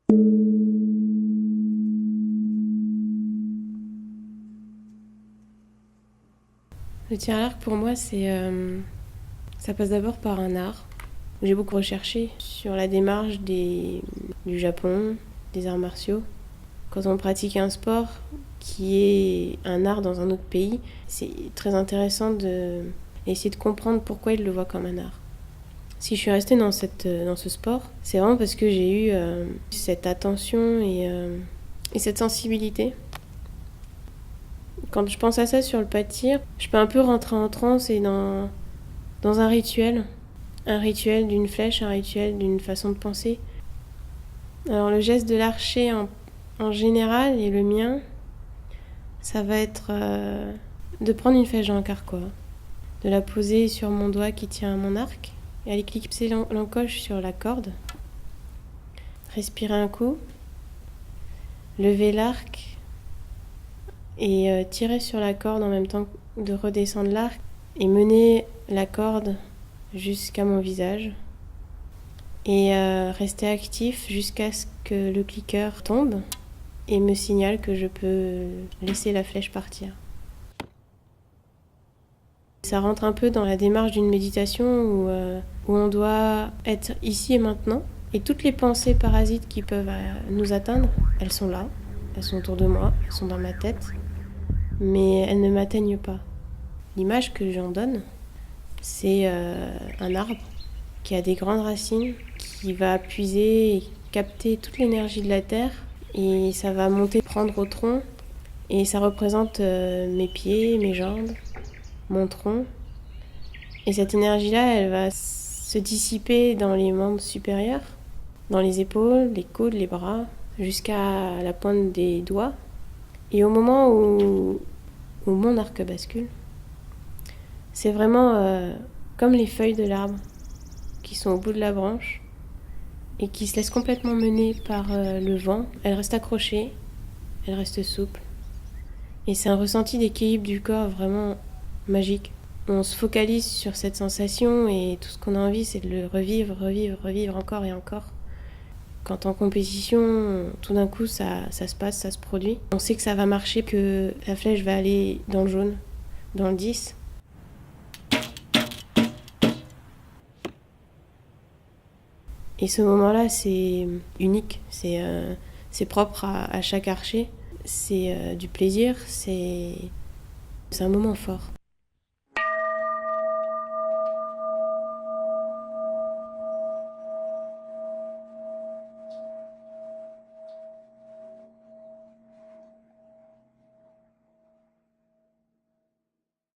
Le tir à l'arc, pour moi, ça passe d'abord par un art. J'ai beaucoup recherché sur la démarche du Japon, des arts martiaux. Quand on pratique un sport qui est un art dans un autre pays, c'est très intéressant d'essayer de comprendre pourquoi ils le voient comme un art. Si je suis restée dans ce sport, c'est vraiment parce que j'ai eu cette attention et cette sensibilité. Quand je pense à ça sur le pas de tir, je peux un peu rentrer en transe et dans un rituel. Un rituel d'une flèche, un rituel d'une façon de penser. Alors le geste de l'archer en général et le mien, ça va être de prendre une flèche dans le carquois, de la poser sur mon doigt qui tient à mon arc et aller clipser l'encoche sur la corde. Respirer un coup, lever l'arc et tirer sur la corde en même temps de redescendre l'arc et mener la corde jusqu'à mon visage et rester actif jusqu'à ce que le cliqueur tombe et me signale que je peux laisser la flèche partir. Ça rentre un peu dans la démarche d'une méditation où on doit être ici et maintenant. Et toutes les pensées parasites qui peuvent nous atteindre, elles sont là, elles sont autour de moi, elles sont dans ma tête, mais elles ne m'atteignent pas. L'image que j'en donne, c'est un arbre qui a des grandes racines, qui va puiser et capter toute l'énergie de la terre, et ça va monter, prendre au tronc, et ça représente mes pieds, mes jambes, mon tronc. Et cette énergie-là, elle va se dissiper dans les membres supérieurs, dans les épaules, les coudes, les bras, jusqu'à la pointe des doigts. Et au moment où mon arc bascule, c'est vraiment comme les feuilles de l'arbre qui sont au bout de la branche et qui se laissent complètement mener par le vent. Elles restent accrochées, elles restent souples. Et c'est un ressenti d'équilibre du corps vraiment magique. On se focalise sur cette sensation et tout ce qu'on a envie, c'est de le revivre encore et encore. Quand en compétition, tout d'un coup, ça se passe, ça se produit. On sait que ça va marcher, que la flèche va aller dans le jaune, dans le 10. Et ce moment-là, c'est unique, c'est propre à chaque archer. C'est du plaisir, c'est un moment fort.